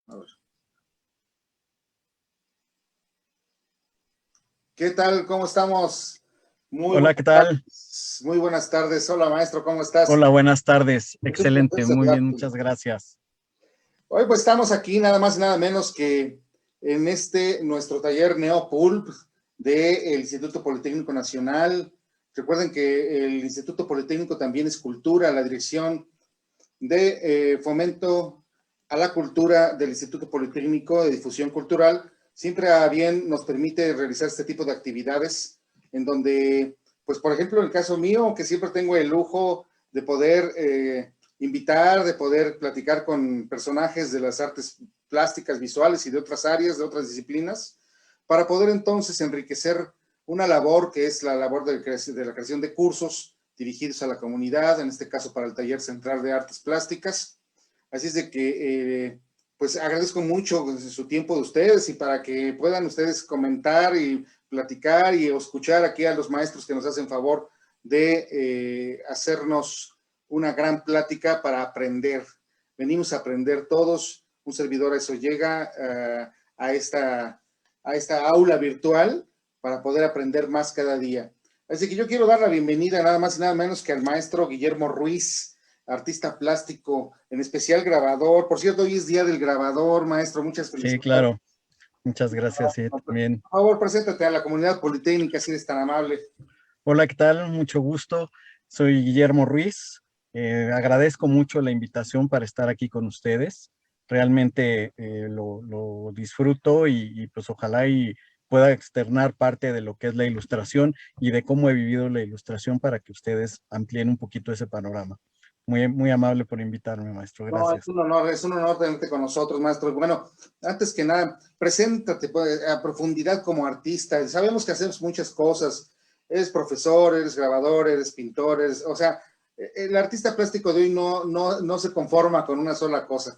A ver. ¿Qué tal? ¿Cómo estamos? Muy Hola, buenas ¿qué tal? tardes. Muy buenas tardes. Hola, maestro, ¿cómo estás? Hola, buenas tardes. Es un placer Excelente, muy bien, saludarte. muchas gracias. Hoy pues estamos aquí nada más y nada menos que en nuestro taller Neopulp del Instituto Politécnico Nacional. Recuerden que el Instituto Politécnico también es cultura, la dirección de fomento a la cultura del Instituto Politécnico de Difusión Cultural, siempre a bien nos permite realizar este tipo de actividades en donde, pues por ejemplo, en el caso mío, que siempre tengo el lujo de poder invitar, de poder platicar con personajes de las artes plásticas, visuales y de otras áreas, de otras disciplinas, para poder entonces enriquecer una labor que es la labor de la creación de cursos dirigidos a la comunidad, en este caso para el Taller Central de Artes Plásticas. Así es de que, pues agradezco mucho su tiempo de ustedes y para que puedan ustedes comentar y platicar y escuchar aquí a los maestros que nos hacen favor de hacernos una gran plática para aprender. Venimos a aprender todos, un servidor a eso llega a esta aula virtual para poder aprender más cada día. Así que yo quiero dar la bienvenida nada más y nada menos que al maestro Guillermo Ruiz, artista plástico, en especial grabador. Por cierto, hoy es Día del Grabador, maestro, muchas Sí, felicidades. claro, muchas gracias, sí, Por también. favor, preséntate a la comunidad politécnica, si eres tan amable. Hola, ¿qué tal? Mucho gusto. Soy Guillermo Ruiz. Agradezco mucho la invitación para estar aquí con ustedes. Realmente lo disfruto pues ojalá y pueda externar parte de lo que es la ilustración y de cómo he vivido la ilustración para que ustedes amplíen un poquito ese panorama. Muy, muy amable por invitarme, maestro. No, Gracias. es un honor tenerte con nosotros, maestro. Bueno, antes que nada, preséntate pues, a profundidad como artista. Sabemos que hacemos muchas cosas. Eres profesor, eres grabador, eres pintor, o sea, el artista plástico de hoy no se conforma con una sola cosa.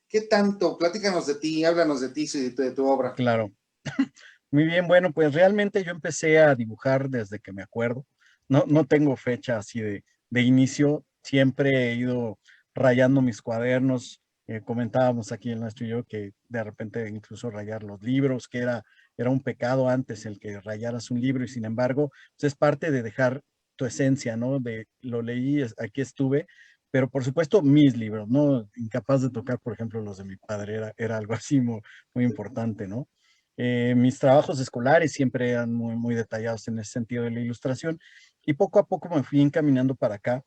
¿Qué tanto? Platícanos de ti, háblanos de ti y de tu obra. Claro. Muy bien, bueno, pues realmente yo empecé a dibujar desde que me acuerdo. No tengo fecha así de inicio. Siempre he ido rayando mis cuadernos. Comentábamos aquí el maestro y yo que de repente incluso rayar los libros, que era un pecado antes el que rayaras un libro y sin embargo, pues es parte de dejar tu esencia, ¿no? De lo leí, aquí estuve, pero por supuesto mis libros, ¿no? Incapaz de tocar, por ejemplo, los de mi padre, era algo así muy, muy importante, ¿no? Mis trabajos escolares siempre eran muy, muy detallados en ese sentido de la ilustración y poco a poco me fui encaminando para acá.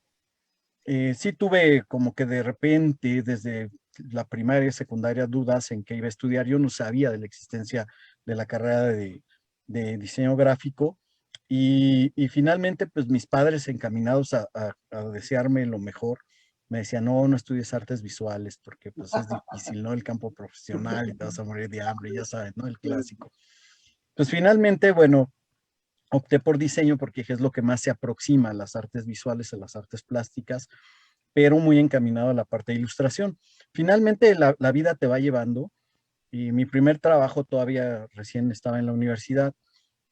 Sí tuve como que de repente desde la primaria y secundaria dudas en qué iba a estudiar. Yo no sabía de la existencia de la carrera de diseño gráfico y finalmente pues mis padres encaminados a desearme lo mejor me decían, no estudies artes visuales porque pues es difícil, ¿no? El campo profesional y te vas a morir de hambre, ya sabes, ¿no? El clásico. Pues finalmente, bueno, opté por diseño porque es lo que más se aproxima a las artes visuales, a las artes plásticas, pero muy encaminado a la parte de ilustración. Finalmente la vida te va llevando y mi primer trabajo todavía recién estaba en la universidad.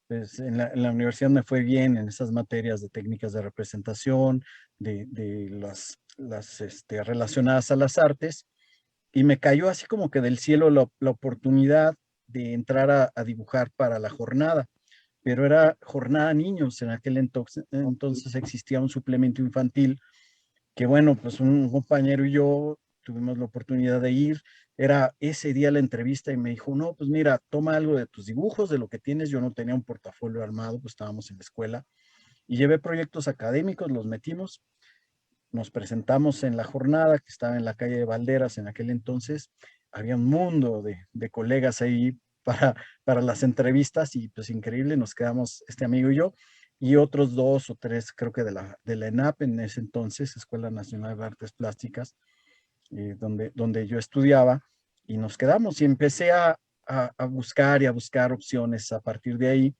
Pues en la universidad me fue bien en esas materias de técnicas de representación, de las relacionadas a las artes, y me cayó así como que del cielo la oportunidad de entrar a dibujar para la jornada, pero era jornada niños, en aquel entonces existía un suplemento infantil que bueno, pues un compañero y yo tuvimos la oportunidad de ir, era ese día la entrevista y me dijo, no, pues mira, toma algo de tus dibujos, de lo que tienes, yo no tenía un portafolio armado, pues estábamos en la escuela, y llevé proyectos académicos, los metimos, nos presentamos en la jornada que estaba en la calle de Valderas en aquel entonces, había un mundo de colegas ahí para las entrevistas y pues increíble, nos quedamos este amigo y yo y otros dos o tres creo que de la ENAP en ese entonces, Escuela Nacional de Artes Plásticas, donde yo estudiaba y nos quedamos y empecé a buscar y a buscar opciones a partir de ahí,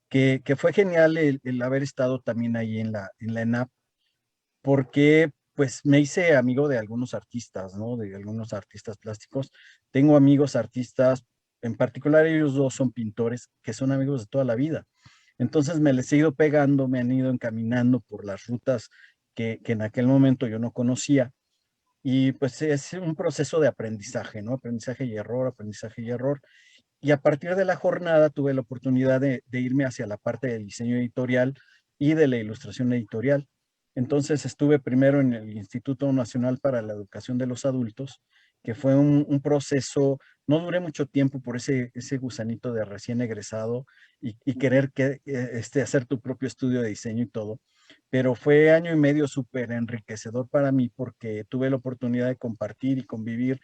que fue genial el haber estado también ahí en la ENAP porque pues me hice amigo de algunos artistas, ¿no? De algunos artistas plásticos. Tengo amigos artistas, en particular ellos dos son pintores que son amigos de toda la vida. Entonces me les he ido pegando, me han ido encaminando por las rutas que en aquel momento yo no conocía Y pues es un proceso de aprendizaje, ¿no? Aprendizaje y error, aprendizaje y error. Y a partir de la jornada tuve la oportunidad de irme hacia la parte del diseño editorial y de la ilustración editorial. Entonces estuve primero en el Instituto Nacional para la Educación de los Adultos, que fue un proceso, no duré mucho tiempo por ese gusanito de recién egresado y querer hacer tu propio estudio de diseño y todo, pero fue año y medio súper enriquecedor para mí porque tuve la oportunidad de compartir y convivir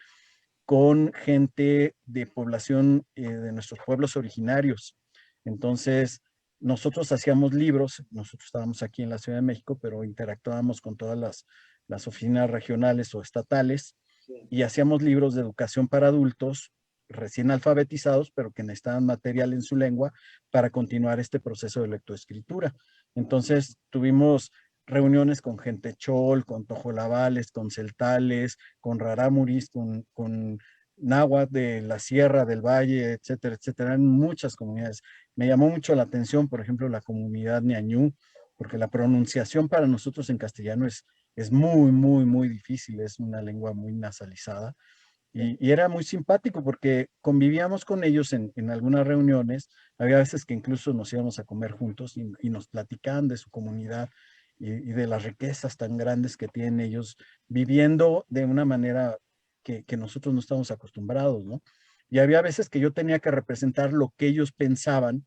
con gente de población de nuestros pueblos originarios. Entonces, nosotros hacíamos libros, nosotros estábamos aquí en la Ciudad de México, pero interactuábamos con todas las oficinas regionales o estatales y hacíamos libros de educación para adultos recién alfabetizados, pero que necesitaban material en su lengua para continuar este proceso de lectoescritura. Entonces, tuvimos reuniones con gente chol, con tojolabales, con celtales, con rarámuris, con náhuatl de la Sierra, del Valle, etcétera, etcétera. En muchas comunidades. Me llamó mucho la atención, por ejemplo, la comunidad ñañú, porque la pronunciación para nosotros en castellano es muy, muy, muy difícil, es una lengua muy nasalizada. Y era muy simpático porque convivíamos con ellos en algunas reuniones. Había veces que incluso nos íbamos a comer juntos y nos platicaban de su comunidad y de las riquezas tan grandes que tienen ellos viviendo de una manera que nosotros no estamos acostumbrados, ¿no? Y había veces que yo tenía que representar lo que ellos pensaban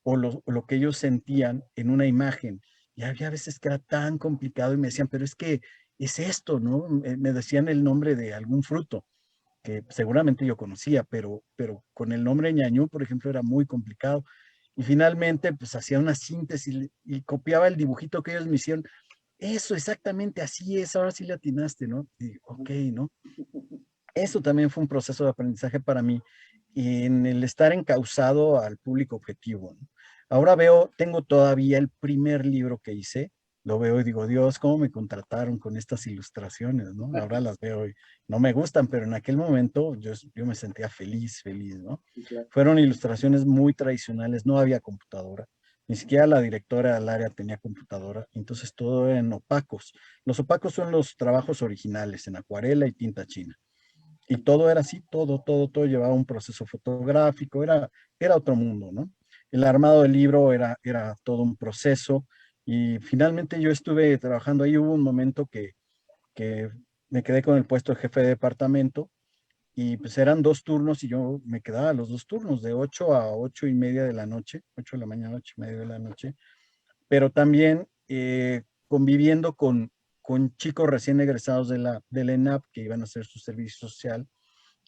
o lo que ellos sentían en una imagen. Y había veces que era tan complicado y me decían, pero es que es esto, ¿no? Me decían el nombre de algún fruto que seguramente yo conocía, pero con el nombre ñañú, por ejemplo, era muy complicado. Y finalmente, pues hacía una síntesis y copiaba el dibujito que ellos me hicieron. Eso, exactamente, así es, ahora sí le atinaste, ¿no? Y, ok, ¿no? Eso también fue un proceso de aprendizaje para mí en el estar encauzado al público objetivo, ¿no? Ahora veo, tengo todavía el primer libro que hice, lo veo y digo, Dios, ¿cómo me contrataron con estas ilustraciones, ¿no? Ahora las veo y no me gustan, pero en aquel momento yo me sentía feliz, feliz, ¿no? Fueron ilustraciones muy tradicionales, no había computadora, ni siquiera la directora del área tenía computadora, entonces todo en opacos. Los opacos son los trabajos originales en acuarela y tinta china. Y todo era así, todo llevaba un proceso fotográfico, era otro mundo, ¿no? El armado del libro era todo un proceso y finalmente yo estuve trabajando ahí, hubo un momento que me quedé con el puesto de jefe de departamento y pues eran 2 turnos y yo me quedaba los 2 turnos, de 8 a 8:30 de la noche, 8 de la mañana, 8:30 de la noche, pero también conviviendo con chicos recién egresados de la ENAP que iban a hacer su servicio social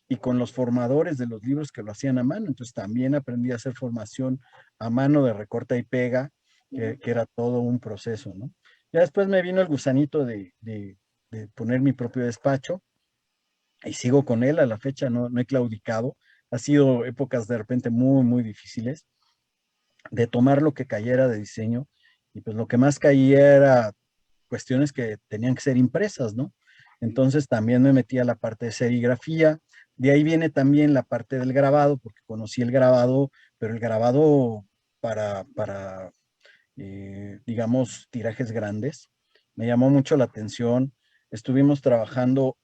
y con los formadores de los libros que lo hacían a mano. Entonces también aprendí a hacer formación a mano de recorta y pega, que era todo un proceso, ¿no? Ya después me vino el gusanito de poner mi propio despacho y sigo con él a la fecha, no he claudicado. Ha sido épocas de repente muy, muy difíciles de tomar lo que cayera de diseño y pues lo que más caía era cuestiones que tenían que ser impresas, ¿no? Entonces también me metí a la parte de serigrafía, de ahí viene también la parte del grabado, porque conocí el grabado, pero el grabado para digamos, tirajes grandes. Me llamó mucho la atención. Estuvimos trabajando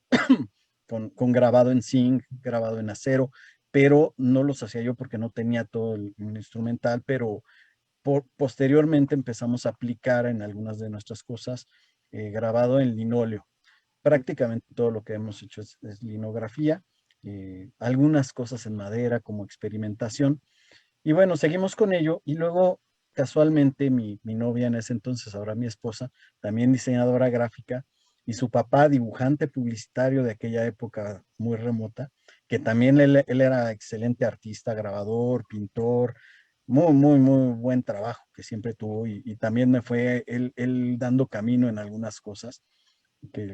con grabado en zinc, grabado en acero, pero no los hacía yo porque no tenía todo el instrumental, pero posteriormente empezamos a aplicar en algunas de nuestras cosas grabado en linóleo. Prácticamente todo lo que hemos hecho es linografía, algunas cosas en madera como experimentación. Y bueno, seguimos con ello y luego casualmente mi novia en ese entonces, ahora mi esposa, también diseñadora gráfica, y su papá, dibujante publicitario de aquella época muy remota, que también él era excelente artista, grabador, pintor, muy, muy, muy buen trabajo que siempre tuvo y también me fue él dando camino en algunas cosas,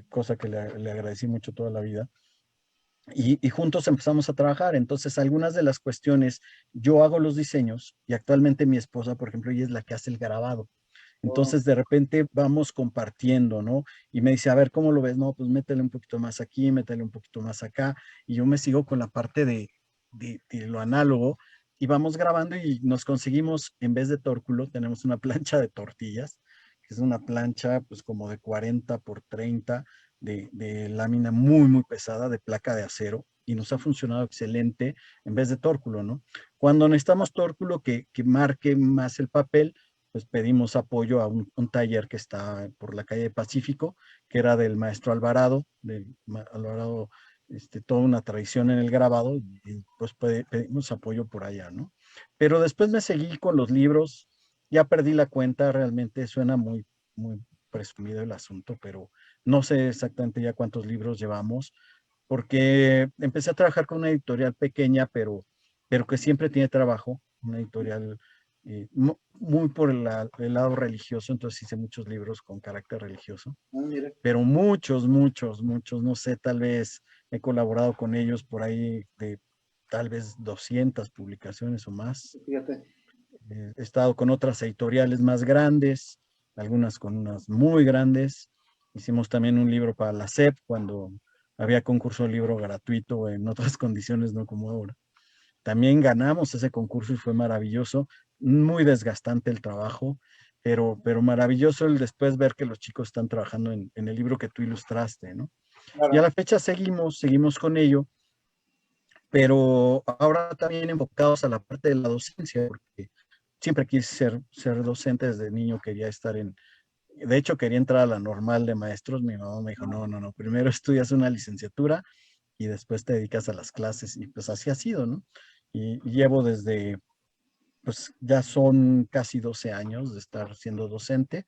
cosa que le agradecí mucho toda la vida. Y juntos empezamos a trabajar. Entonces, algunas de las cuestiones, yo hago los diseños y actualmente mi esposa, por ejemplo, ella es la que hace el grabado. Wow. Entonces, de repente vamos compartiendo, ¿no? Y me dice, a ver, ¿cómo lo ves? No, pues métele un poquito más aquí, métele un poquito más acá. Y yo me sigo con la parte de lo análogo y vamos grabando y nos conseguimos, en vez de tórculo, tenemos una plancha de tortillas, que es una plancha pues como de 40 por 30 de lámina muy, muy pesada, de placa de acero, y nos ha funcionado excelente en vez de tórculo, ¿no? Cuando necesitamos tórculo que marque más el papel, pues pedimos apoyo a un taller que está por la calle Pacífico, que era del maestro Alvarado, Alvarado, toda una tradición en el grabado, y pues pedimos apoyo por allá, ¿no? Pero después me seguí con los libros, ya perdí la cuenta, realmente suena muy, muy presumido el asunto, pero no sé exactamente ya cuántos libros llevamos, porque empecé a trabajar con una editorial pequeña, pero que siempre tiene trabajo, una editorial muy por el lado religioso, entonces hice muchos libros con carácter religioso, Mira, pero muchos, muchos, muchos, no sé, tal vez he colaborado con ellos por ahí de tal vez 200 publicaciones o más. fíjate. He estado con otras editoriales más grandes, algunas con unas muy grandes. Hicimos también un libro para la SEP cuando había concurso de libro gratuito en otras condiciones, no como ahora. También ganamos ese concurso y fue maravilloso, muy desgastante el trabajo, pero maravilloso el después ver que los chicos están trabajando en el libro que tú ilustraste, ¿no? Y a Claro. la fecha seguimos con ello, pero ahora también enfocados a la parte de la docencia, porque siempre quise ser docente desde niño, quería estar de hecho quería entrar a la normal de maestros, mi mamá me dijo, no, no, no, primero estudias una licenciatura y después te dedicas a las clases, y pues así ha sido, ¿no? Y llevo desde, pues ya son casi 12 años de estar siendo docente.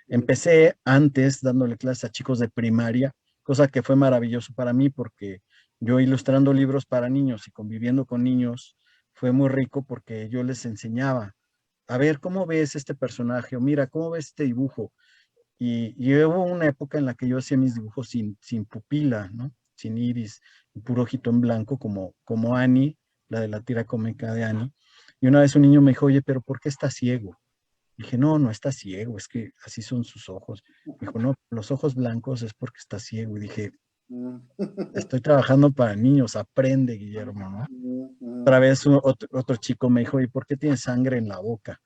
Empecé antes dándole clases a chicos de primaria, cosa que fue maravilloso para mí porque yo ilustrando libros para niños y conviviendo con niños fue muy rico porque yo les enseñaba, a ver, ¿cómo ves este personaje? O mira, ¿cómo ves este dibujo? Y hubo una época en la que yo hacía mis dibujos sin pupila, ¿no? Sin iris, puro ojito en blanco, como Annie, la de la tira cómica de Annie. Y una vez un niño me dijo, oye, pero ¿por qué está ciego? Dije, no, no está ciego, es que así son sus ojos. Dijo, no, los ojos blancos es porque está ciego. Y dije, estoy trabajando para niños, aprende, Guillermo, ¿no? Otra vez otro chico me dijo, ¿y por qué tiene sangre en la boca?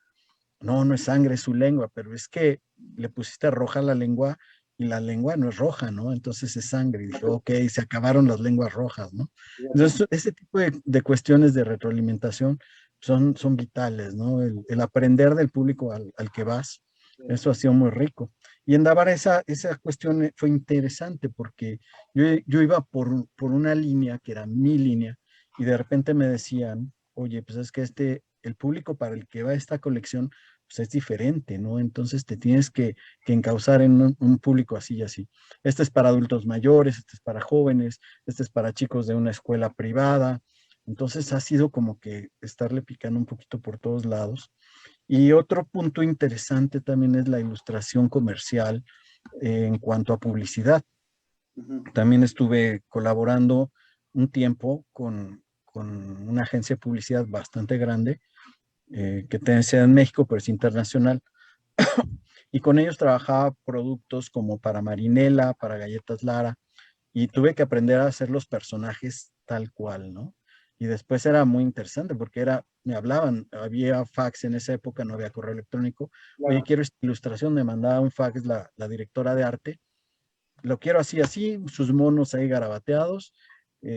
No, no es sangre, es su lengua, pero es que le pusiste roja la lengua y la lengua no es roja, ¿no? Entonces es sangre. Y dije, ok, se acabaron las lenguas rojas, ¿no? Entonces, ese tipo de cuestiones de retroalimentación son vitales, ¿no? El aprender del público al que vas, eso ha sido muy rico. Y en Navarra esa cuestión fue interesante porque yo iba por una línea que era mi línea y de repente me decían, oye, pues es que el público para el que va esta colección pues es diferente, ¿no? Entonces te tienes que encauzar en un público así y así. Este es para adultos mayores, este es para jóvenes, este es para chicos de una escuela privada. Entonces ha sido como que estarle picando un poquito por todos lados. Y otro punto interesante también es la ilustración comercial en cuanto a publicidad. También estuve colaborando un tiempo con una agencia de publicidad bastante grande que tiene sede en México, pero es internacional. Y con ellos trabajaba productos como para Marinela, para Galletas Lara, y tuve que aprender a hacer los personajes tal cual, ¿no? Y después era muy interesante porque me hablaban, había fax en esa época, no había correo electrónico. Oye, Claro. quiero esta ilustración, me mandaba un fax la directora de arte, lo quiero así, así, sus monos ahí garabateados,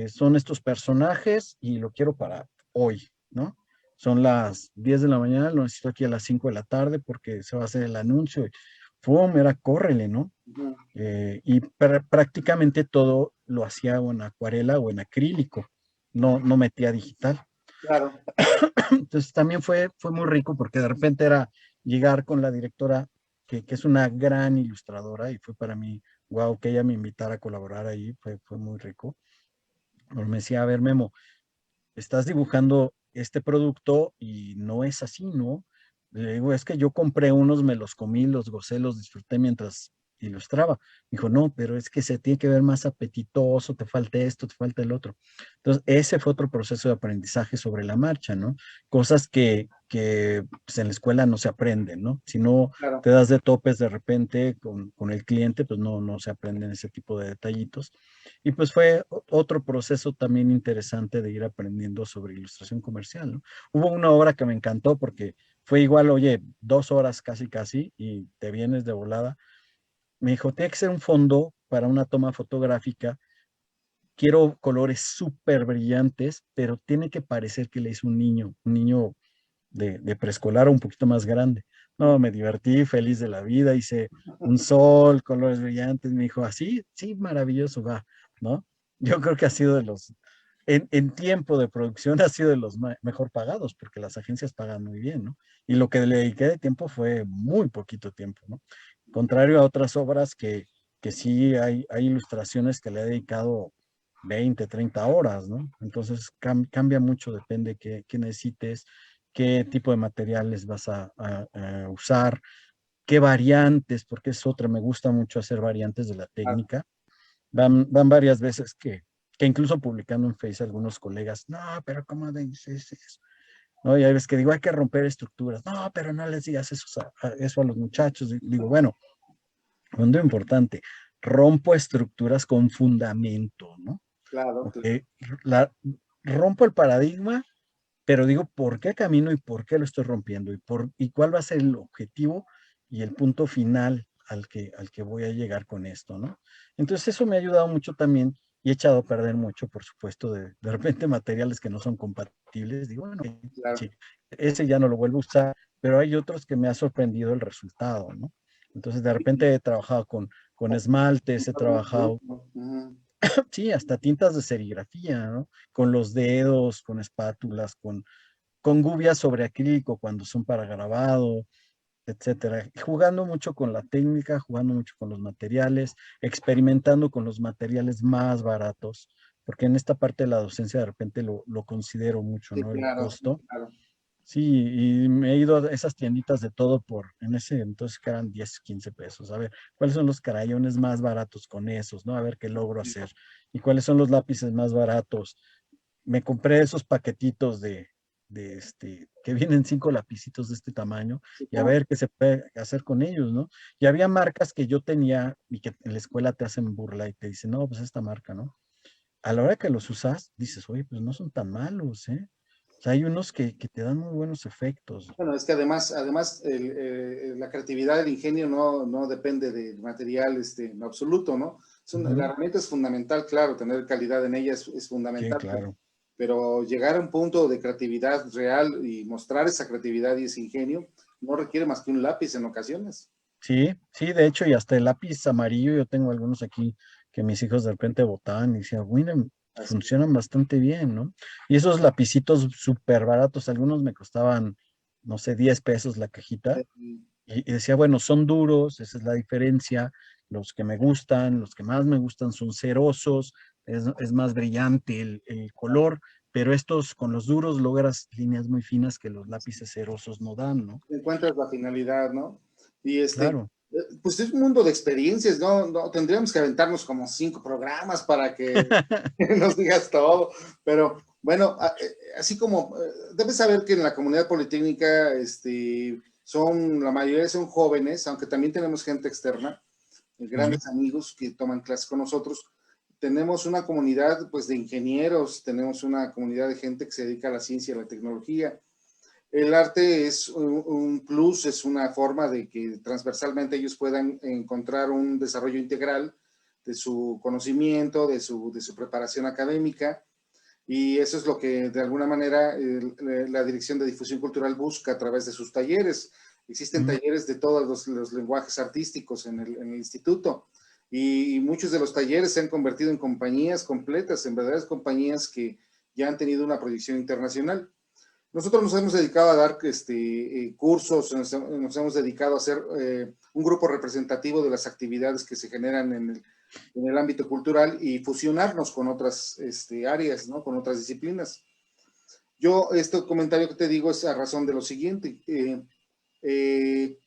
son estos personajes y lo quiero para hoy, ¿no? Son las 10 de la mañana, lo necesito aquí a las 5 de la tarde porque se va a hacer el anuncio. ¡Fum! Era córrele, ¿no? Y prácticamente todo lo hacía o en acuarela o en acrílico, no metía digital. Claro. Entonces también fue muy rico porque de repente era llegar con la directora, que es una gran ilustradora, y fue para mí, wow, que ella me invitara a colaborar ahí, fue muy rico. Pero me decía, a ver, Memo, estás dibujando este producto y no es así, ¿no? Le digo, es que yo compré unos, me los comí, los gocé, los disfruté mientras ilustraba. Me dijo, no, pero es que se tiene que ver más apetitoso, te falta esto, te falta el otro. Entonces, ese fue otro proceso de aprendizaje sobre la marcha, ¿no? Cosas que pues, en la escuela no se aprenden, ¿no? Si no Claro. te das de topes de repente con el cliente, pues no se aprenden ese tipo de detallitos. Y pues fue otro proceso también interesante de ir aprendiendo sobre ilustración comercial, ¿no? Hubo una obra que me encantó porque fue igual, oye, 2 horas casi casi y te vienes de volada. Me dijo, tiene que ser un fondo para una toma fotográfica, quiero colores súper brillantes, pero tiene que parecer que le hizo un niño de preescolar o un poquito más grande. No, me divertí, feliz de la vida, hice un sol, colores brillantes, me dijo, así, sí, maravilloso, va, ¿no? Yo creo que ha sido de los, en tiempo de producción ha sido de los mejor pagados, porque las agencias pagan muy bien, ¿no? Y lo que le dediqué de tiempo fue muy poquito tiempo, ¿no? Contrario a otras obras que sí hay ilustraciones que le he dedicado 20, 30 horas, ¿no? Entonces cambia mucho, depende qué necesites, qué tipo de materiales vas a usar, qué variantes, porque es otra, me gusta mucho hacer variantes de la técnica. Van varias veces que incluso publicando en Facebook algunos colegas, no, pero ¿cómo dices eso? ¿No? Y hay veces que digo, hay que romper estructuras. No, pero no les digas eso a los muchachos. Y digo, bueno, cuando es importante, rompo estructuras con fundamento, ¿no? Claro, Ok, claro. la, rompo el paradigma, pero digo por qué camino y por qué lo estoy rompiendo y cuál va a ser el objetivo y el punto final al que voy a llegar con esto, ¿no? Entonces eso me ha ayudado mucho también y he echado a perder mucho, por supuesto, de repente materiales que no son compatibles. Digo, bueno, Claro. sí, ese ya no lo vuelvo a usar, pero hay otros que me ha sorprendido el resultado, ¿no? Entonces de repente he trabajado con esmaltes, he trabajado Ujú. sí, hasta tintas de serigrafía, ¿no? Con los dedos, con espátulas, con gubias sobre acrílico cuando son para grabado, etcétera. Jugando mucho con la técnica, jugando mucho con los materiales, experimentando con los materiales más baratos, porque en esta parte de la docencia de repente lo considero mucho, Sí, ¿no? El claro, costo. claro. Sí, y me he ido a esas tienditas de todo en ese entonces que eran 10, 15 pesos. A ver, ¿cuáles son los crayones más baratos con esos, no? A ver qué logro hacer. ¿Y cuáles son los lápices más baratos? Me compré esos paquetitos que vienen 5 lapicitos de este tamaño Sí, y a ver qué se puede hacer con ellos, ¿no? Y había marcas que yo tenía y que en la escuela te hacen burla y te dicen, no, pues esta marca, ¿no? A la hora que los usas, dices, oye, pues no son tan malos, ¿eh? O sea, hay unos que te dan muy buenos efectos. bueno, es que además la creatividad, el ingenio no depende del material en absoluto, ¿no? La Ujú. herramienta es fundamental, claro, tener calidad en ella es Sí, fundamental, claro. pero llegar a un punto de creatividad real y mostrar esa creatividad y ese ingenio no requiere más que un lápiz en ocasiones. Sí, sí, de hecho, y hasta el lápiz amarillo, yo tengo algunos aquí que mis hijos de repente botaban y decían, bueno, Así, funcionan bastante bien, ¿no? Y esos lapicitos súper baratos, algunos me costaban, no sé, 10 pesos la cajita, y decía, bueno, son duros, esa es la diferencia, los que me gustan, los que más me gustan son cerosos, es más brillante el color, pero estos con los duros logras líneas muy finas que los lápices cerosos no dan, ¿no? encuentras la finalidad, ¿no? Y Claro. pues es un mundo de experiencias, ¿no? No tendríamos que aventarnos como 5 programas para que nos digas todo, pero bueno, así como debes saber que en la comunidad politécnica, la mayoría son jóvenes, aunque también tenemos gente externa, Ujú. grandes amigos que toman clases con nosotros. Tenemos una comunidad, pues, de ingenieros, tenemos una comunidad de gente que se dedica a la ciencia y a la tecnología. El arte es un plus, es una forma de que transversalmente ellos puedan encontrar un desarrollo integral de su conocimiento, de su preparación académica, y eso es lo que de alguna manera la Dirección de Difusión Cultural busca a través de sus talleres. Existen Ujú. talleres de todos los lenguajes artísticos en el instituto, y muchos de los talleres se han convertido en compañías completas, en verdaderas compañías que ya han tenido una proyección internacional. Nosotros nos hemos dedicado a dar cursos, nos hemos dedicado a hacer un grupo representativo de las actividades que se generan en el ámbito cultural y fusionarnos con otras áreas, ¿no? Con otras disciplinas. Yo, este comentario que te digo es a razón de lo siguiente. Eh,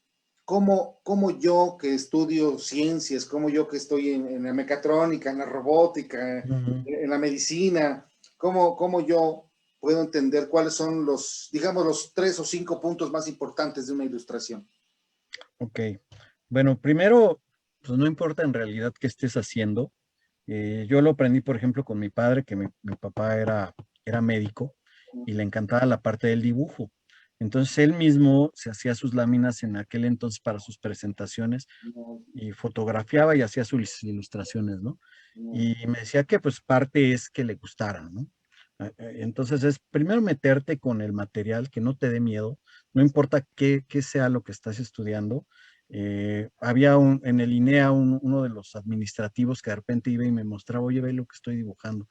¿Cómo yo que estudio ciencias, cómo yo que estoy en la mecatrónica, en la robótica, Ujú. en la medicina, cómo yo puedo entender cuáles son digamos, los 3 o 5 puntos más importantes de una ilustración? Ok. Bueno, primero, pues no importa en realidad qué estés haciendo. Yo lo aprendí, por ejemplo, con mi padre, que mi papá era médico y le encantaba la parte del dibujo. Entonces él mismo se hacía sus láminas en aquel entonces para sus presentaciones no, y fotografiaba y hacía sus ilustraciones, ¿no? no, Y me decía que pues parte es que le gustara, ¿no? Entonces es primero meterte con el material, que no te dé miedo, no importa qué sea lo que estás estudiando. Había en el INEA uno de los administrativos que de repente iba y me mostraba, oye, ve lo que estoy dibujando.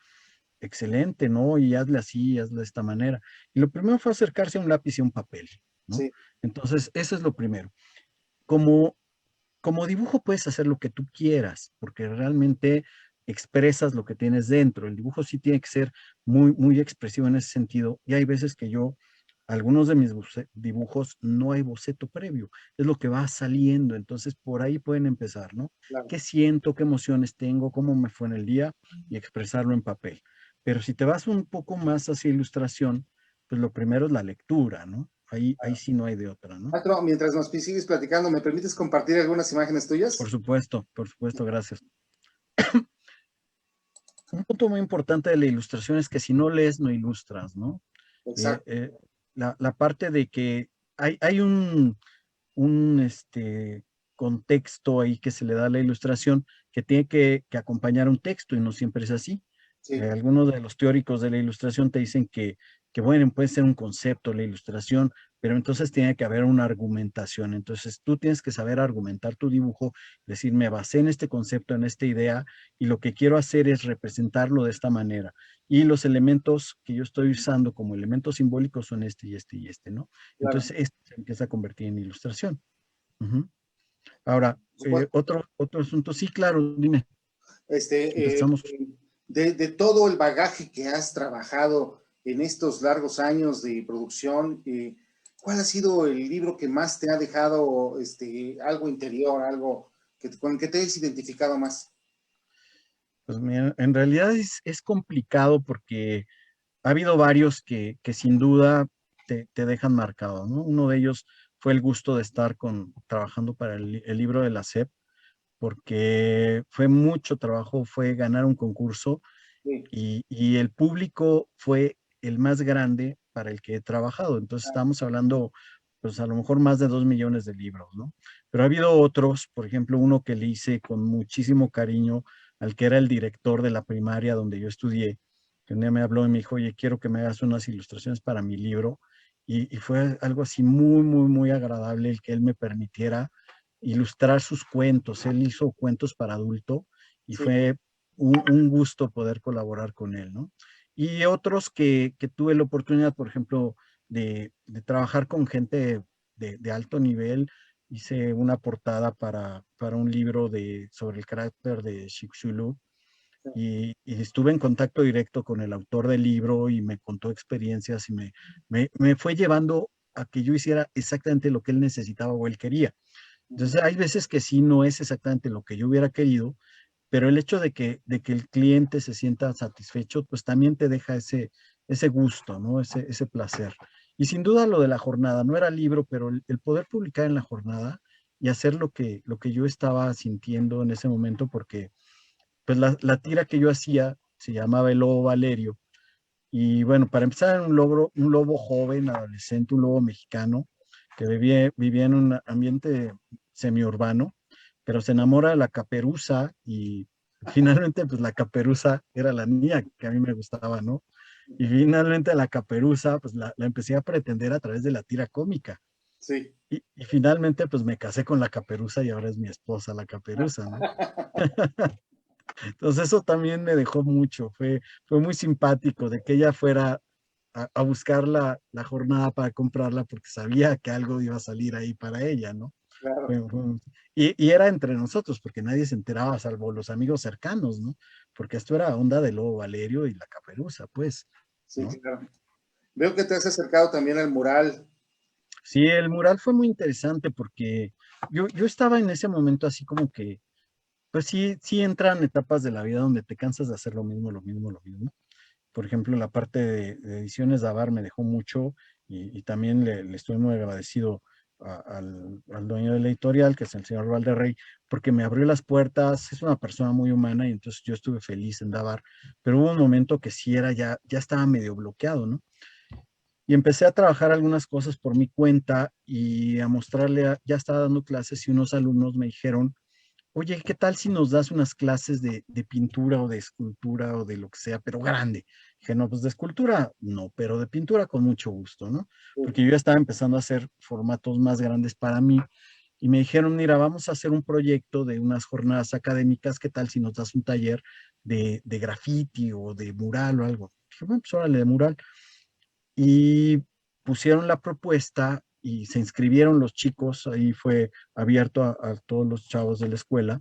Excelente, ¿no? Y hazle así, hazle de esta manera. Y lo primero fue acercarse a un lápiz y a un papel, ¿no? sí, Entonces, eso es lo primero. Como como dibujo puedes hacer lo que tú quieras, porque realmente expresas lo que tienes dentro. El dibujo sí tiene que ser muy expresivo en ese sentido. Y hay veces que yo, algunos de mis dibujos, no hay boceto previo, es lo que va saliendo. Entonces, por ahí pueden empezar, ¿no? claro. ¿Qué siento? ¿Qué emociones tengo? ¿Cómo me fue en el día? Y expresarlo en papel. Pero si te vas un poco más hacia ilustración, pues lo primero es la lectura, ¿no? Ahí sí no hay de otra, ¿no? Arturo, mientras nos sigues platicando, ¿me permites compartir algunas imágenes tuyas? Por supuesto, gracias. Un punto muy importante de la ilustración es que si no lees, no ilustras, ¿no? Eh, Exacto, eh, la parte de que hay un contexto ahí que se le da a la ilustración que tiene que acompañar un texto y no siempre es así. sí, Algunos de los teóricos de la ilustración te dicen que, bueno, puede ser un concepto la ilustración, pero entonces tiene que haber una argumentación. Entonces tú tienes que saber argumentar tu dibujo, decir, me basé en este concepto, en esta idea, y lo que quiero hacer es representarlo de esta manera. Y los elementos que yo estoy usando como elementos simbólicos son este y este y este, ¿no? claro, Entonces esto se empieza a convertir en ilustración. Ujú. Ahora, por supuesto. otro asunto, sí, claro, dime, Este, empezamos. de todo el bagaje que has trabajado en estos largos años de producción, ¿cuál ha sido el libro que más te ha dejado algo interior, algo con el que te has identificado más? Pues mira, en realidad es complicado porque ha habido varios que sin duda te dejan marcado, ¿no? Uno de ellos fue el gusto de estar trabajando para el libro de la SEP, porque fue mucho trabajo, fue ganar un concurso Sí, y el público fue el más grande para el que he trabajado. Entonces estamos hablando, pues a lo mejor más de 2 millones de libros, ¿no? Pero ha habido otros, por ejemplo, uno que le hice con muchísimo cariño al que era el director de la primaria donde yo estudié, que un día me habló y me dijo, oye, quiero que me hagas unas ilustraciones para mi libro. Y fue algo así muy agradable el que él me permitiera ilustrar sus cuentos. Él hizo cuentos para adulto y sí, fue un gusto poder colaborar con él, ¿no? Y otros que tuve la oportunidad, por ejemplo, de trabajar con gente de alto nivel. Hice una portada para un libro sobre el carácter de Chicxulub sí, y estuve en contacto directo con el autor del libro y me contó experiencias y me fue llevando a que yo hiciera exactamente lo que él necesitaba o él quería. ujú, Entonces, hay veces que sí no es exactamente lo que yo hubiera querido, pero el hecho de que el cliente se sienta satisfecho, pues también te deja ese gusto, ¿no? Ese placer. Y sin duda lo de la jornada, no era libro, pero el poder publicar en la jornada y hacer lo que yo estaba sintiendo en ese momento, porque pues la tira que yo hacía se llamaba El Lobo Valerio. Y bueno, para empezar, era un lobo joven, adolescente, un lobo mexicano, que vivía en un ambiente semiurbano, pero se enamora de la caperuza y finalmente pues la caperuza era la niña que a mí me gustaba, ¿no? Y finalmente la caperuza pues la empecé a pretender a través de la tira cómica. sí. Y finalmente pues me casé con la caperuza y ahora es mi esposa la caperuza, ¿no? Entonces eso también me dejó mucho, fue muy simpático de que ella fuera a buscar la jornada para comprarla porque sabía que algo iba a salir ahí para ella, ¿no? Claro, Y era entre nosotros, porque nadie se enteraba, salvo los amigos cercanos, ¿no? Porque esto era onda de Lobo Valerio y la Caperuza, pues, sí, ¿no? claro. Veo que te has acercado también al mural. Sí, el mural fue muy interesante porque yo estaba en ese momento así como que, pues sí entran etapas de la vida donde te cansas de hacer lo mismo, lo mismo, lo mismo. Por ejemplo, la parte de Ediciones Davar me dejó mucho y también le estoy muy agradecido al dueño de la editorial, que es el señor Valderrey, porque me abrió las puertas. Es una persona muy humana y entonces yo estuve feliz en Davar, pero hubo un momento que sí ya estaba medio bloqueado, ¿no? y empecé a trabajar algunas cosas por mi cuenta y a mostrarle, ya estaba dando clases y unos alumnos me dijeron, oye, ¿qué tal si nos das unas clases de pintura o de escultura o de lo que sea, pero grande? Dije, no, pues de escultura no, pero de pintura con mucho gusto, ¿no? Porque yo ya estaba empezando a hacer formatos más grandes para mí y me dijeron, mira, vamos a hacer un proyecto de unas jornadas académicas, ¿qué tal si nos das un taller de graffiti o de mural o algo? Dije, bueno, pues órale, de mural. Y pusieron la propuesta y se inscribieron los chicos, ahí fue abierto a todos los chavos de la escuela,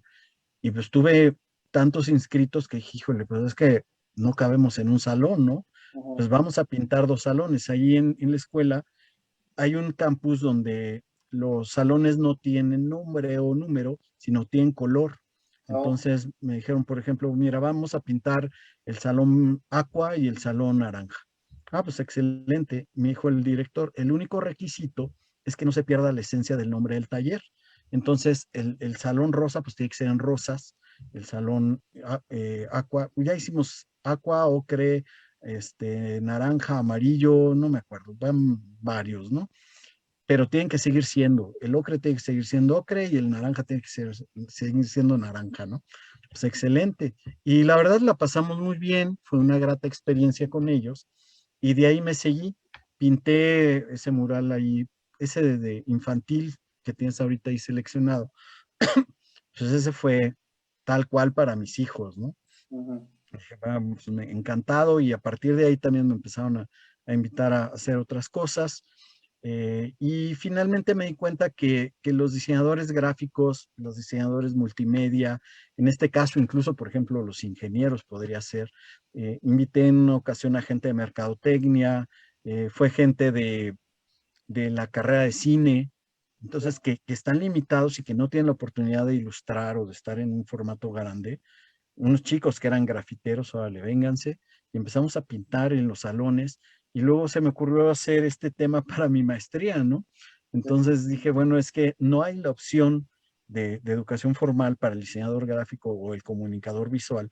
y pues tuve tantos inscritos que dije, híjole, pues es que no cabemos en un salón, ¿no? Ajá. Pues vamos a pintar dos salones. Ahí en la escuela hay un campus donde los salones no tienen nombre o número, sino tienen color. Oh, Entonces me dijeron, por ejemplo, mira, vamos a pintar el salón aqua y el salón naranja. Ah, pues excelente, me dijo el director. El único requisito es que no se pierda la esencia del nombre del taller. Entonces, el salón rosa, pues tiene que ser en rosas. El salón aqua, ya hicimos aqua, ocre, naranja, amarillo, no me acuerdo, van varios, ¿no? Pero tienen que seguir siendo, el ocre tiene que seguir siendo ocre y el naranja tiene que seguir siendo naranja, ¿no? Pues excelente. Y la verdad la pasamos muy bien, fue una grata experiencia con ellos y de ahí me seguí, pinté ese mural ahí, ese de infantil que tienes ahorita ahí seleccionado. Pues ese fue tal cual para mis hijos, ¿no? ujú. Dije, "Ah, pues, encantado", y a partir de ahí también me empezaron a invitar a hacer otras cosas. Y finalmente me di cuenta que los diseñadores gráficos, los diseñadores multimedia, en este caso incluso, por ejemplo, los ingenieros podría ser, invité en una ocasión a gente de mercadotecnia, fue gente de la carrera de cine, entonces que están limitados y que no tienen la oportunidad de ilustrar o de estar en un formato grande, unos chicos que eran grafiteros, órale, vénganse, y empezamos a pintar en los salones, y luego se me ocurrió hacer este tema para mi maestría, ¿no? Entonces dije, bueno, es que no hay la opción de educación formal para el diseñador gráfico o el comunicador visual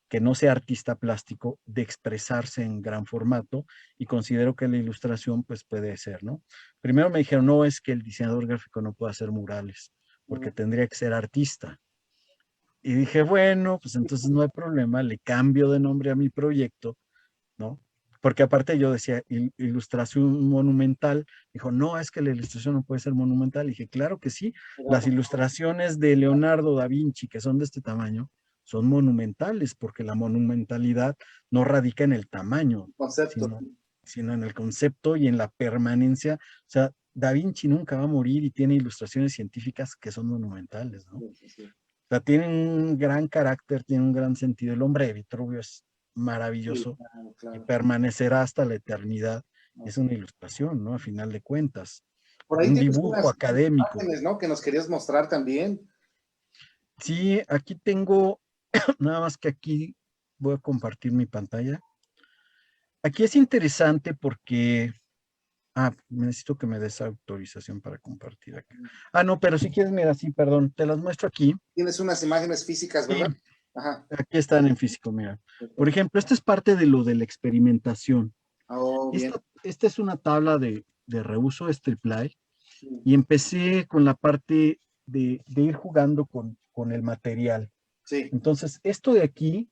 que no sea artista plástico, de expresarse en gran formato, y considero que la ilustración pues puede ser, ¿no? Primero me dijeron, no, es que el diseñador gráfico no puede hacer murales, porque tendría que ser artista. Y dije, bueno, pues entonces no hay problema, le cambio de nombre a mi proyecto, ¿no? Porque aparte yo decía, ilustración monumental. Dijo, no, es que la ilustración no puede ser monumental. Y dije, claro que sí, las ilustraciones de Leonardo da Vinci, que son de este tamaño, son monumentales, porque la monumentalidad no radica en el tamaño, Concepto. sino en el concepto y en la permanencia. O sea, Da Vinci nunca va a morir y tiene ilustraciones científicas que son monumentales, ¿no? Sí, sí, sí. Sea, tiene un gran carácter, tiene un gran sentido. El hombre de Vitruvio es Sí, maravilloso claro, y claro. permanecerá hasta la eternidad. Es Así. una ilustración, ¿no? A final de cuentas. Por ahí Un tienes dibujo unas académico. imágenes, ¿no? Que nos querías mostrar también. Sí, aquí tengo, nada más que aquí voy a compartir mi pantalla. Aquí es interesante porque, necesito que me des autorización para compartir acá. No, pero si quieres, mira, sí, perdón, te las muestro aquí. Tienes unas imágenes físicas, Sí, ¿verdad? Ajá. aquí están en físico, mira. Por Perfecto. ejemplo, esto es parte de lo de la experimentación. Oh, bien. Esta es una tabla de reuso, es triple, Sí, y empecé con la parte de ir jugando con el material. sí, Entonces, esto de aquí,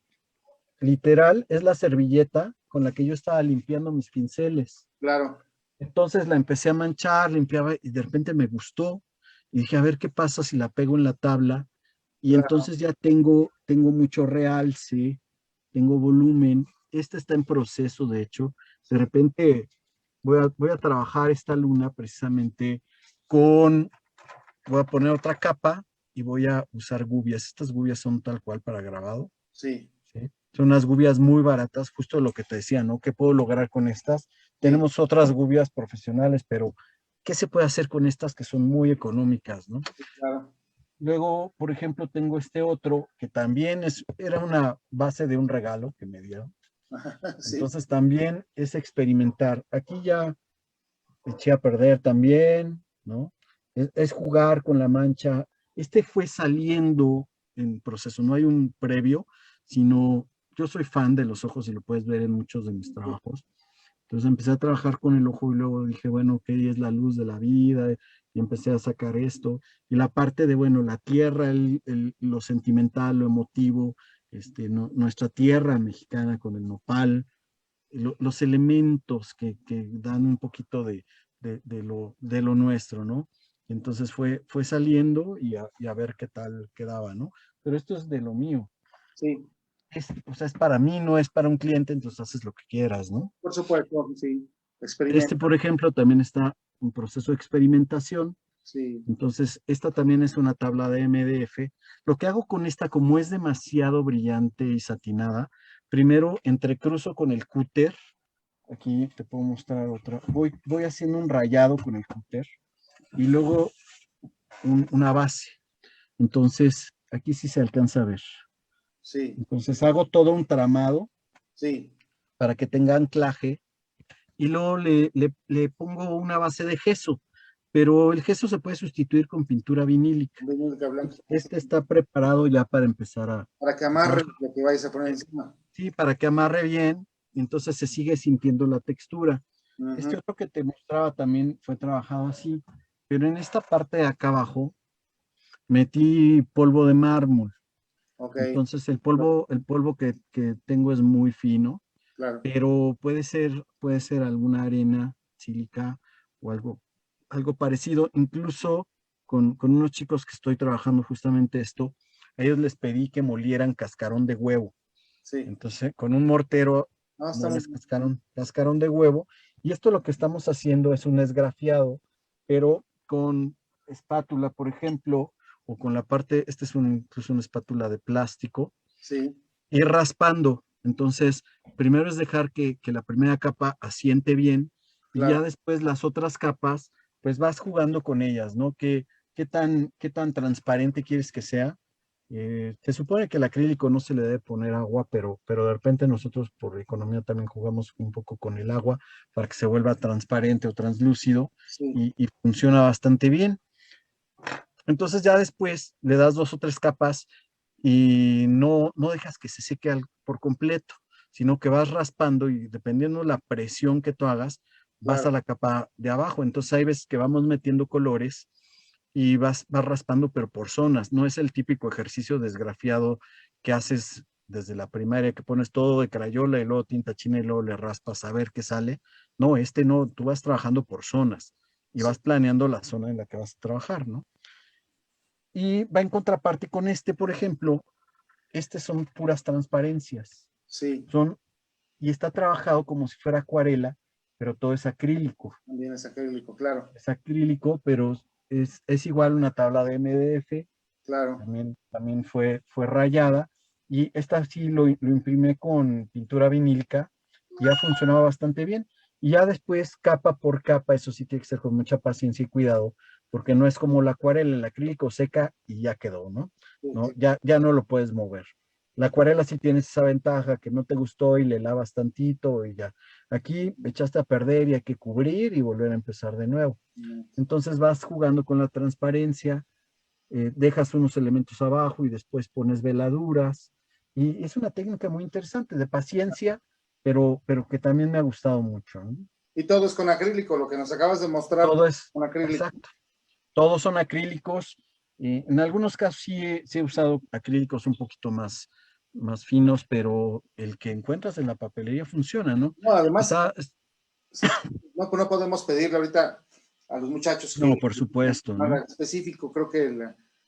literal, es la servilleta con la que yo estaba limpiando mis pinceles. claro. Entonces la empecé a manchar, limpiaba y de repente me gustó. Y dije, a ver qué pasa si la pego en la tabla. Y Claro. entonces ya tengo mucho realce, tengo volumen. Esta está en proceso, de hecho. De Sí. repente voy a trabajar esta luna precisamente con, voy a poner otra capa y voy a usar gubias. Estas gubias son tal cual para grabado. Sí, ¿Sí? Son unas gubias muy baratas, justo lo que te decía, ¿no? ¿Qué puedo lograr con estas? sí, Tenemos otras gubias profesionales, pero ¿qué se puede hacer con estas que son muy económicas, ¿no? sí, claro. Luego, por ejemplo, tengo este otro que también era una base de un regalo que me dieron. Sí, Entonces también es experimentar. Aquí ya eché a perder también, ¿no? Es jugar con la mancha. Este fue saliendo en proceso, no hay un previo, sino yo soy fan de los ojos y lo puedes ver en muchos de mis trabajos. Entonces empecé a trabajar con el ojo y luego dije, bueno, ok, es la luz de la vida y empecé a sacar esto. Y la parte de, bueno, la tierra, lo sentimental, lo emotivo, nuestra tierra mexicana con el nopal, los elementos que dan un poquito de lo nuestro, ¿no? Entonces fue saliendo y a ver qué tal quedaba, ¿no? Pero esto es de lo mío. Sí, O sea, es para mí, no es para un cliente, entonces haces lo que quieras, ¿no? por supuesto, sí. Experimenta, Por ejemplo, también está en proceso de experimentación. sí. Entonces, esta también es una tabla de MDF. Lo que hago con esta, como es demasiado brillante y satinada, primero entrecruzo con el cúter. Aquí te puedo mostrar otra. Voy haciendo un rayado con el cúter y luego una base. Entonces, aquí sí se alcanza a ver. Sí, Entonces, hago todo un tramado sí, para que tenga anclaje y luego le pongo una base de gesso, pero el gesso se puede sustituir con pintura vinílica. vinílica blanca. Este está preparado ya para empezar Para que a trabajar. amarre lo que vayas a poner encima. Sí, para que amarre bien, y entonces se sigue sintiendo la textura. Este Ujú. otro que te mostraba también fue trabajado así, pero en esta parte de acá abajo metí polvo de mármol. Ok, Entonces el polvo que tengo es muy fino, claro. pero puede ser alguna arena sílica o algo parecido. Incluso con unos chicos que estoy trabajando justamente esto, a ellos les pedí que molieran cascarón de huevo. Sí. Entonces, con un mortero No, está muy moles bien. cascarón de huevo. Y esto lo que estamos haciendo es un esgrafiado, pero con espátula, por ejemplo, o con la parte, es una espátula de plástico, Sí, ir raspando. Entonces, primero es dejar que la primera capa asiente bien y ya claro. después las otras capas, pues vas jugando con ellas, ¿no? Qué tan transparente quieres que sea? Se supone que el acrílico no se le debe poner agua, pero de repente nosotros por economía también jugamos un poco con el agua para que se vuelva transparente o translúcido Sí, y funciona bastante bien. Entonces ya después le das dos o tres capas y no dejas que se seque por completo, sino que vas raspando y dependiendo la presión que tú hagas, vas a claro. la capa de abajo. Entonces ahí ves que vamos metiendo colores y vas raspando, pero por zonas. No es el típico ejercicio desgrafiado que haces desde la primaria, que pones todo de crayola y luego tinta china y luego le raspas a ver qué sale. No, no, tú vas trabajando por zonas y Sí, vas planeando la zona en la que vas a trabajar, ¿no? Y va en contraparte con por ejemplo, son puras transparencias. sí, Son, y está trabajado como si fuera acuarela, pero todo es acrílico. también es acrílico, claro, Es acrílico, pero es igual una tabla de MDF, claro. también fue rayada, y esta sí lo imprimí con pintura vinílica, y ha funcionado bastante bien. Y ya después, capa por capa, eso sí tiene que ser con mucha paciencia y cuidado, porque no es como la acuarela, el acrílico seca y ya quedó, ¿no? Sí, ¿No? Ya no lo puedes mover. La acuarela sí tienes esa ventaja que no te gustó y le lavas tantito y ya. Aquí echaste a perder y hay que cubrir y volver a empezar de nuevo. Entonces vas jugando con la transparencia, dejas unos elementos abajo y después pones veladuras. Y es una técnica muy interesante de paciencia, pero que también me ha gustado mucho, ¿no? y todo es con acrílico, lo que nos acabas de mostrar, Todo es, con acrílico. exacto, todos son acrílicos. En algunos casos sí he usado acrílicos un poquito más finos, pero el que encuentras en la papelería funciona, ¿no? No, además, Está, no podemos pedirle ahorita a los muchachos no, que por supuesto, ¿no? nada específico. Creo que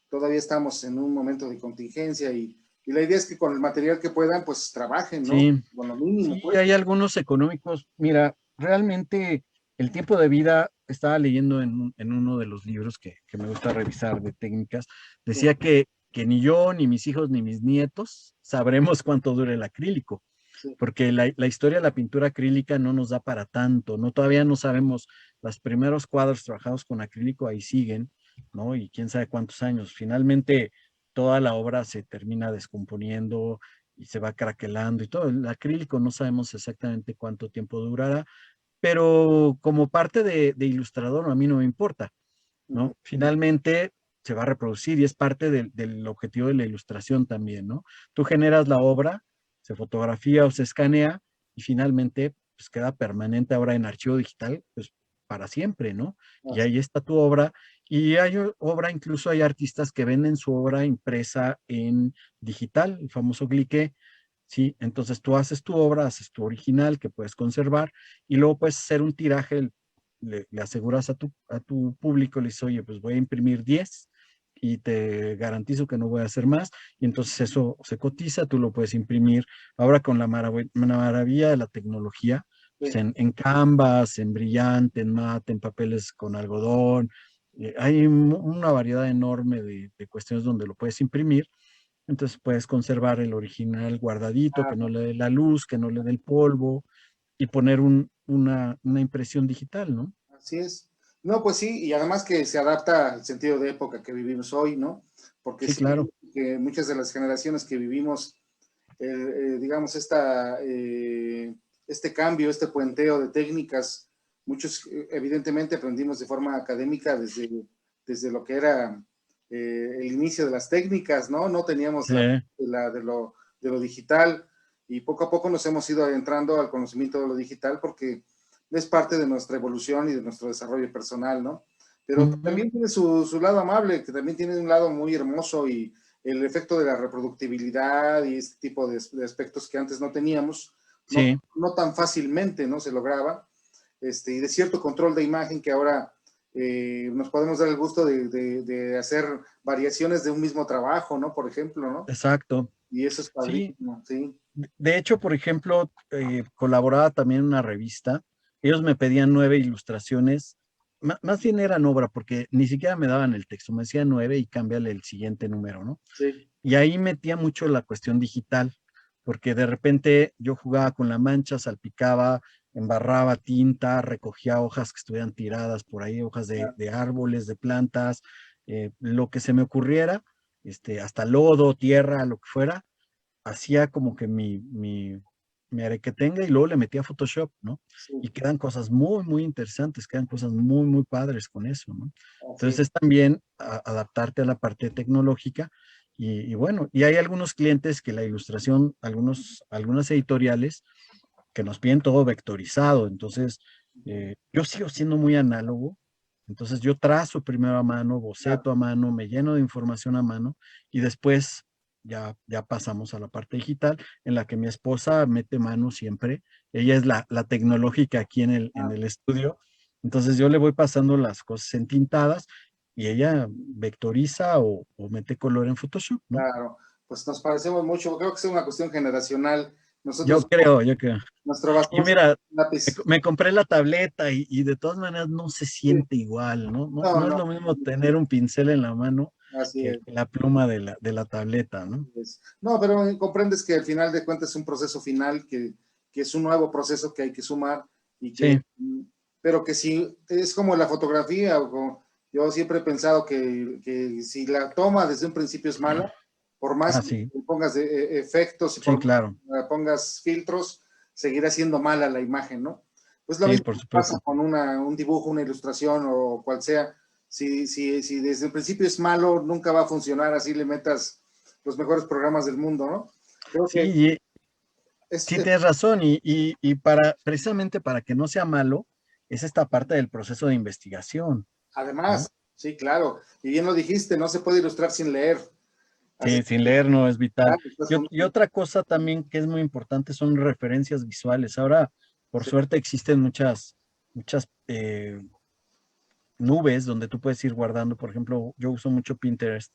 todavía estamos en un momento de contingencia y la idea es que con el material que puedan, pues trabajen, ¿no? Sí, Con lo mínimo, sí, pues. hay algunos económicos. Mira, realmente el tiempo de vida, estaba leyendo en uno de los libros que me gusta revisar de técnicas, Sí, decía que ni yo, ni mis hijos, ni mis nietos sabremos cuánto dura el acrílico, sí, porque la historia de la pintura acrílica no nos da para tanto, ¿no? Todavía no sabemos, los primeros cuadros trabajados con acrílico ahí siguen, ¿no? Y quién sabe cuántos años. Finalmente, toda la obra se termina descomponiendo y se va craquelando y todo. El acrílico no sabemos exactamente cuánto tiempo durará, pero como parte de ilustrador a mí no me importa, ujú, ¿no? Finalmente se va a reproducir y es parte del objetivo de la ilustración también, ¿no? Tú generas la obra, se fotografía o se escanea y finalmente pues queda permanente ahora en archivo digital, pues para siempre, ¿no? Y Así. ahí está tu obra. Y hay obra, incluso hay artistas que venden su obra impresa en digital, el famoso cliqué, ¿sí? Entonces tú haces tu obra, haces tu original que puedes conservar y luego puedes hacer un tiraje, le aseguras a tu público, le dices, oye, pues voy a imprimir 10 y te garantizo que no voy a hacer más, y entonces eso se cotiza, tú lo puedes imprimir. Ahora con la maravilla de la tecnología, pues Sí. en Canvas, en Brillante, en Mate, en papeles con algodón, hay una variedad enorme de cuestiones donde lo puedes imprimir, entonces puedes conservar el original guardadito, que no le dé la luz, que no le dé el polvo, y poner una impresión digital, ¿no? Así es. No, pues sí, y además que se adapta al sentido de época que vivimos hoy, ¿no? Porque Sí, sí, claro. que muchas de las generaciones que vivimos, digamos, este cambio, este puenteo de técnicas, muchos evidentemente aprendimos de forma académica desde lo que era el inicio de las técnicas, ¿no? No teníamos Sí, de lo digital y poco a poco nos hemos ido adentrando al conocimiento de lo digital porque es parte de nuestra evolución y de nuestro desarrollo personal, ¿no? Pero ujú, también tiene su lado amable, que también tiene un lado muy hermoso y el efecto de la reproductibilidad y este tipo de aspectos que antes no teníamos, sí, no tan fácilmente, ¿no? Se lograba, y de cierto control de imagen que ahora nos podemos dar el gusto de hacer variaciones de un mismo trabajo, ¿no? Por ejemplo, ¿no? exacto. Y eso es Sí, padrísimo, sí. de hecho, por ejemplo, colaboraba también en una revista. Ellos me pedían 9 ilustraciones. Más bien eran obra, porque ni siquiera me daban el texto. Me decían 9 y cámbiale el siguiente número, ¿no? Sí, Y ahí metía mucho la cuestión digital, porque de repente yo jugaba con la mancha, salpicaba, embarraba tinta, recogía hojas que estuvieran tiradas por ahí, hojas de árboles, de plantas, lo que se me ocurriera, hasta lodo, tierra, lo que fuera, hacía como que mi arequetenga y luego le metía Photoshop, ¿no? Y sí, quedan cosas muy, muy interesantes, quedan cosas muy, muy padres con eso, ¿no? así Entonces es. es también adaptarte a la parte tecnológica y bueno, y hay algunos clientes que la ilustración, algunas editoriales que nos piden todo vectorizado, entonces yo sigo siendo muy análogo, entonces yo trazo primero a mano, Claro. boceto a mano, me lleno de información a mano y después ya pasamos a la parte digital en la que mi esposa mete mano siempre, ella es la tecnológica aquí en Ah, el estudio, entonces yo le voy pasando las cosas entintadas y ella vectoriza o mete color en Photoshop, ¿no? claro, pues nos parecemos mucho, creo que es una cuestión generacional. Nosotros, Yo creo. nuestro Y bastón mira, me, lápiz. me compré la tableta y de todas maneras no se Sí, siente igual, ¿no? No, no, no es no, lo mismo tener un pincel en la mano así que es. la pluma de la tableta, ¿no? No, pero comprendes que al final de cuentas es un proceso final, que es un nuevo proceso que hay que sumar y que, Sí, pero que si es como la fotografía, yo siempre he pensado que si la toma desde un principio es mala, por más que sí, pongas efectos y sí, por claro, pongas filtros, seguirá siendo mala la imagen, ¿no? Pues lo sí, mismo por pasa supuesto. con un dibujo, una ilustración o cual sea. Si desde el principio es malo, nunca va a funcionar así le metas los mejores programas del mundo, ¿no? Creo Sí, que sí es tienes razón y precisamente para que no sea malo, es esta parte del proceso de investigación, ¿no? además, sí, claro, y bien lo dijiste, no se puede ilustrar sin leer. Así Sí, sin que, leer no es vital. claro, estás Y otra cosa también que es muy importante son referencias visuales. Ahora, por sí, suerte, existen muchas nubes donde tú puedes ir guardando. Por ejemplo, yo uso mucho Pinterest,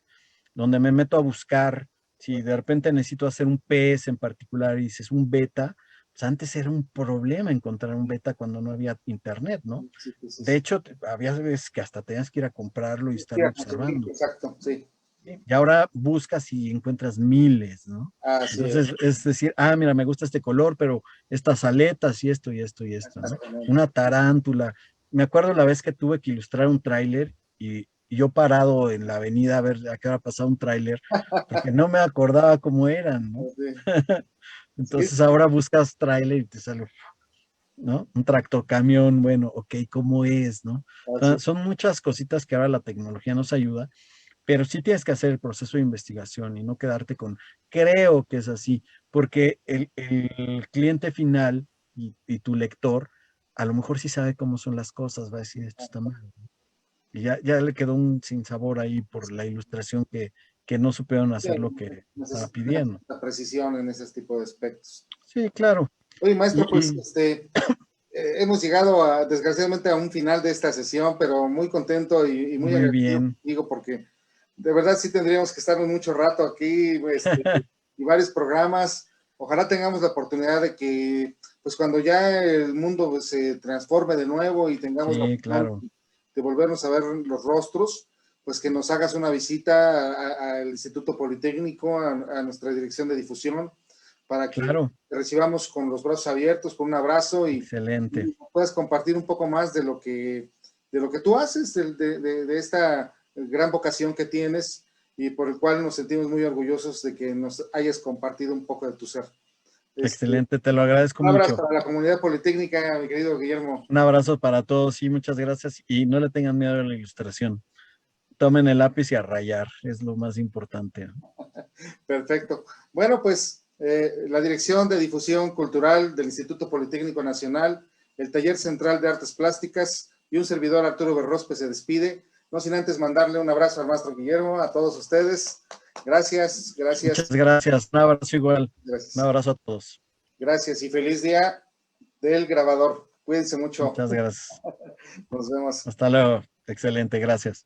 donde me meto a buscar. Si de repente necesito hacer un PS en particular y dices un beta, pues antes era un problema encontrar un beta cuando no había internet, ¿no? sí, sí, sí, De sí. hecho, había veces que hasta tenías que ir a comprarlo y Sí, estarlo a conseguir, observando. exacto, sí, Y ahora buscas y encuentras miles, ¿no? así es, Entonces, es decir, mira, me gusta este color, pero estas aletas y esto y esto y esto, ¿no? exactamente. Una tarántula. Me acuerdo la vez que tuve que ilustrar un tráiler y yo parado en la avenida a ver a qué hora pasaba un tráiler, porque no me acordaba cómo eran, ¿no? Sí, Entonces ahora buscas tráiler y te sale, ¿no? Un tractocamión, bueno, ok, ¿cómo es, no? así, Son muchas cositas que ahora la tecnología nos ayuda, pero sí tienes que hacer el proceso de investigación y no quedarte con, creo que es así, porque el cliente final y tu lector, a lo mejor sí sabe cómo son las cosas, va a decir, esto está mal. Y ya le quedó un sinsabor ahí por la ilustración que no supieron hacer lo que estaba Necesita pidiendo. la precisión en ese tipo de aspectos. Sí, claro. Oye, maestro, pues Y hemos llegado desgraciadamente a un final de esta sesión, pero muy contento y muy muy agradecido bien. contigo porque de verdad sí tendríamos que estar mucho rato aquí y varios programas. Ojalá tengamos la oportunidad de que, pues cuando ya el mundo pues, se transforme de nuevo y tengamos la Sí, oportunidad claro, de volvernos a ver los rostros, pues que nos hagas una visita al Instituto Politécnico, a nuestra dirección de difusión, para que claro. te recibamos con los brazos abiertos, con un abrazo Excelente. y puedas compartir un poco más de lo que tú haces, de esta gran vocación que tienes y por el cual nos sentimos muy orgullosos de que nos hayas compartido un poco de tu ser. Excelente, te lo agradezco Palabras mucho. para la comunidad politécnica, mi querido Guillermo. Un abrazo para todos y muchas gracias. Y no le tengan miedo a la ilustración. Tomen el lápiz y a rayar, es lo más importante. Perfecto. Bueno, pues la Dirección de Difusión Cultural del Instituto Politécnico Nacional, el Taller Central de Artes Plásticas y un servidor Arturo Berrospe se despide, no sin antes mandarle un abrazo al maestro Guillermo, a todos ustedes. Gracias, Muchas gracias, gracias. Un abrazo igual. Un gracias. abrazo a todos. Gracias y feliz día del grabador. Cuídense mucho. Muchas gracias. Nos vemos. Hasta luego. Excelente, gracias.